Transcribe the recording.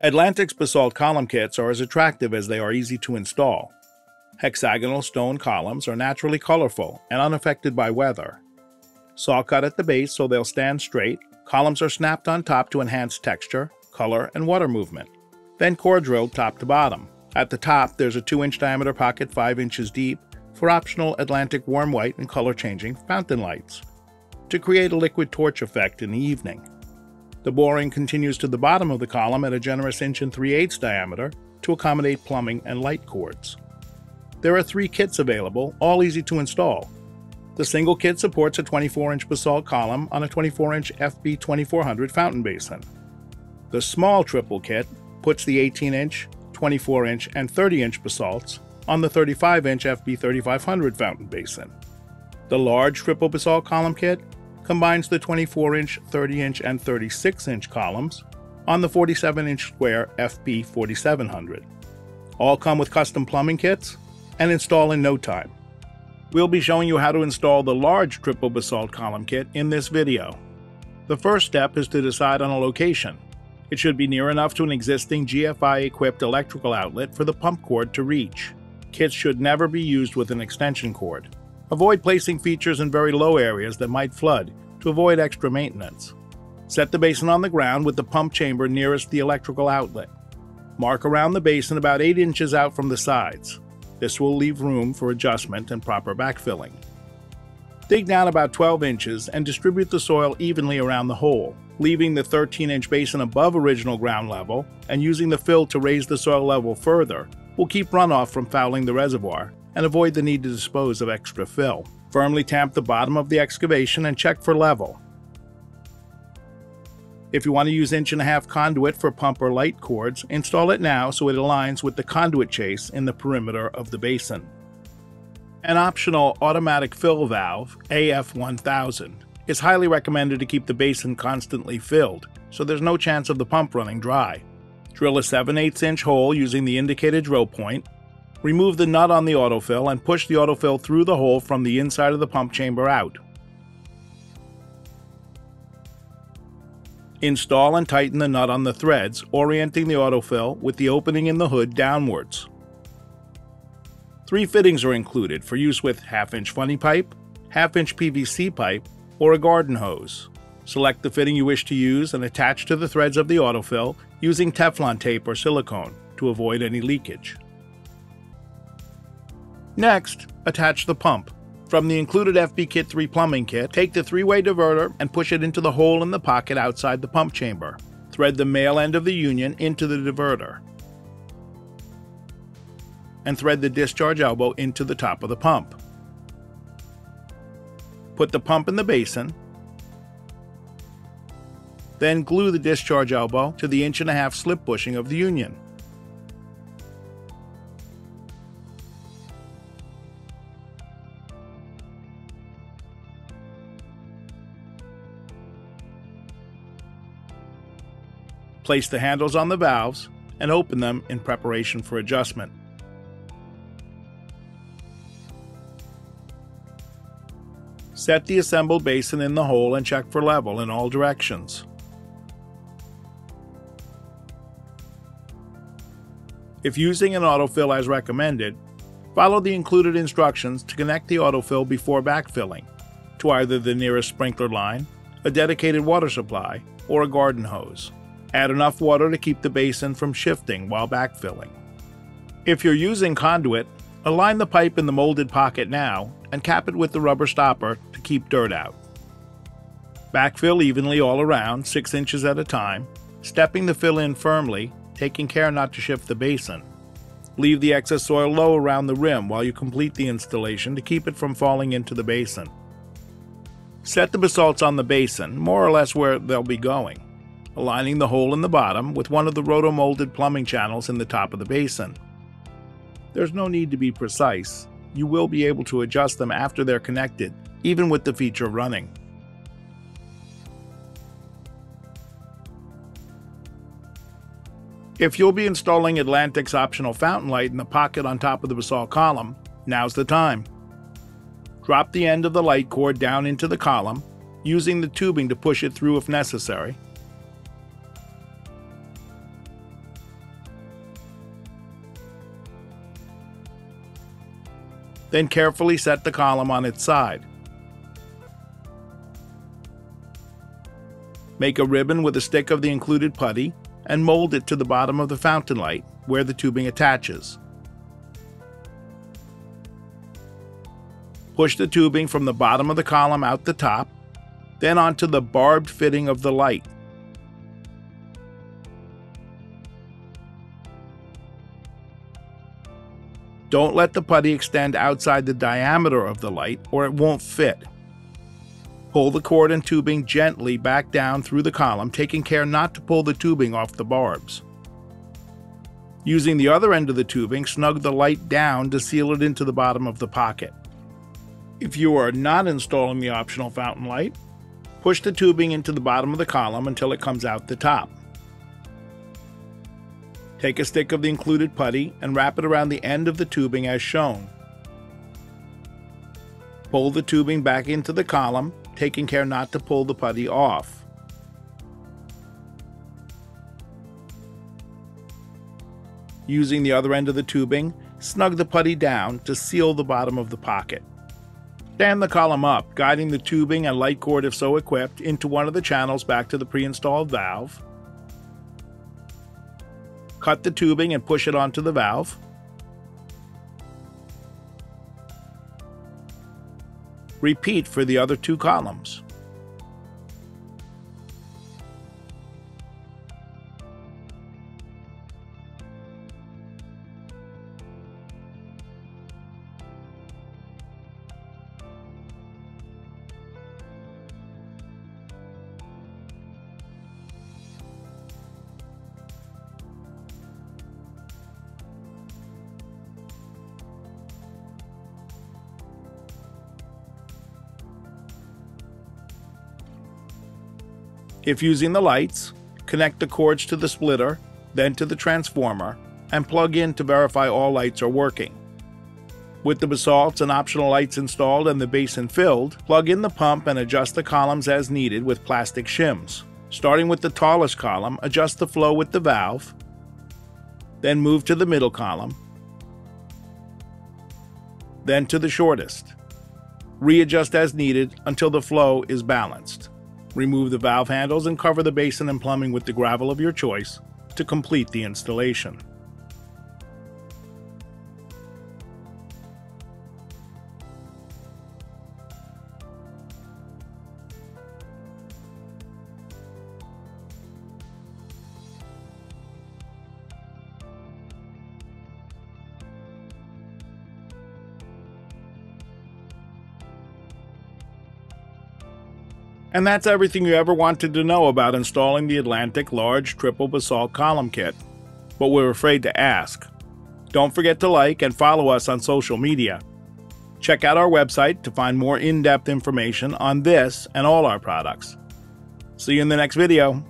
Atlantic's basalt column kits are as attractive as they are easy to install. Hexagonal stone columns are naturally colorful and unaffected by weather. Saw cut at the base so they'll stand straight, columns are snapped on top to enhance texture, color, and water movement. Then core drilled top to bottom. At the top, there's a 2-inch diameter pocket 5 inches deep for optional Atlantic warm white and color-changing fountain lights to create a liquid torch effect in the evening. The boring continues to the bottom of the column at a generous 1 3/8" diameter to accommodate plumbing and light cords. There are 3 kits available, all easy to install. The single kit supports a 24-inch basalt column on a 24-inch FB 2400 fountain basin. The small triple kit puts the 18-inch, 24-inch, and 30-inch basalts on the 35-inch FB 3500 fountain basin. The large triple basalt column kit combines the 24-inch, 30-inch, and 36-inch columns on the 47-inch square FB 4700. All come with custom plumbing kits and install in no time. We'll be showing you how to install the large triple basalt column kit in this video. The first step is to decide on a location. It should be near enough to an existing GFI-equipped electrical outlet for the pump cord to reach. Kits should never be used with an extension cord. Avoid placing features in very low areas that might flood to avoid extra maintenance. Set the basin on the ground with the pump chamber nearest the electrical outlet. Mark around the basin about 8 inches out from the sides. This will leave room for adjustment and proper backfilling. Dig down about 12 inches and distribute the soil evenly around the hole, leaving the 13-inch basin above original ground level and using the fill to raise the soil level further will keep runoff from fouling the reservoir and avoid the need to dispose of extra fill. Firmly tamp the bottom of the excavation and check for level. If you want to use 1.5 inch conduit for pump or light cords, install it now so it aligns with the conduit chase in the perimeter of the basin. An optional automatic fill valve, AF1000, is highly recommended to keep the basin constantly filled, so there's no chance of the pump running dry. Drill a 7/8" hole using the indicated drill point. Remove the nut on the autofill and push the autofill through the hole from the inside of the pump chamber out. Install and tighten the nut on the threads, orienting the autofill with the opening in the hood downwards. 3 fittings are included for use with 1/2-inch funny pipe, 1/2-inch PVC pipe, or a garden hose. Select the fitting you wish to use and attach to the threads of the autofill using Teflon tape or silicone to avoid any leakage. Next, attach the pump. From the included FB Kit 3 plumbing kit, take the 3-way diverter and push it into the hole in the pocket outside the pump chamber. Thread the male end of the union into the diverter and thread the discharge elbow into the top of the pump. Put the pump in the basin, then glue the discharge elbow to the 1.5 inch slip bushing of the union. Place the handles on the valves and open them in preparation for adjustment. Set the assembled basin in the hole and check for level in all directions. If using an autofill as recommended, follow the included instructions to connect the autofill before backfilling to either the nearest sprinkler line, a dedicated water supply, or a garden hose. Add enough water to keep the basin from shifting while backfilling. If you're using conduit, align the pipe in the molded pocket now and cap it with the rubber stopper to keep dirt out. Backfill evenly all around, 6 inches at a time, stepping the fill in firmly, taking care not to shift the basin. Leave the excess soil low around the rim while you complete the installation to keep it from falling into the basin. Set the basalts on the basin, more or less where they'll be going, aligning the hole in the bottom with one of the roto-molded plumbing channels in the top of the basin. There's no need to be precise. You will be able to adjust them after they're connected, even with the feature running. If you'll be installing Atlantic's optional fountain light in the pocket on top of the basalt column, now's the time. Drop the end of the light cord down into the column, using the tubing to push it through if necessary. Then carefully set the column on its side. Make a ribbon with a stick of the included putty and mold it to the bottom of the fountain light where the tubing attaches. Push the tubing from the bottom of the column out the top, then onto the barbed fitting of the light. Don't let the putty extend outside the diameter of the light or it won't fit. Pull the cord and tubing gently back down through the column, taking care not to pull the tubing off the barbs. Using the other end of the tubing, snug the light down to seal it into the bottom of the pocket. If you are not installing the optional fountain light, push the tubing into the bottom of the column until it comes out the top. Take a stick of the included putty and wrap it around the end of the tubing as shown. Pull the tubing back into the column, taking care not to pull the putty off. Using the other end of the tubing, snug the putty down to seal the bottom of the pocket. Stand the column up, guiding the tubing and light cord if so equipped into one of the channels back to the pre-installed valve. Cut the tubing and push it onto the valve. Repeat for the other two columns. If using the lights, connect the cords to the splitter, then to the transformer, and plug in to verify all lights are working. With the basalts and optional lights installed and the basin filled, plug in the pump and adjust the columns as needed with plastic shims. Starting with the tallest column, adjust the flow with the valve, then move to the middle column, then to the shortest. Readjust as needed until the flow is balanced. Remove the valve handles and cover the basin and plumbing with the gravel of your choice to complete the installation. And that's everything you ever wanted to know about installing the Atlantic large triple basalt column kit, but we're afraid to ask. Don't forget to like and follow us on social media. Check out our website to find more in-depth information on this and all our products. See you in the next video.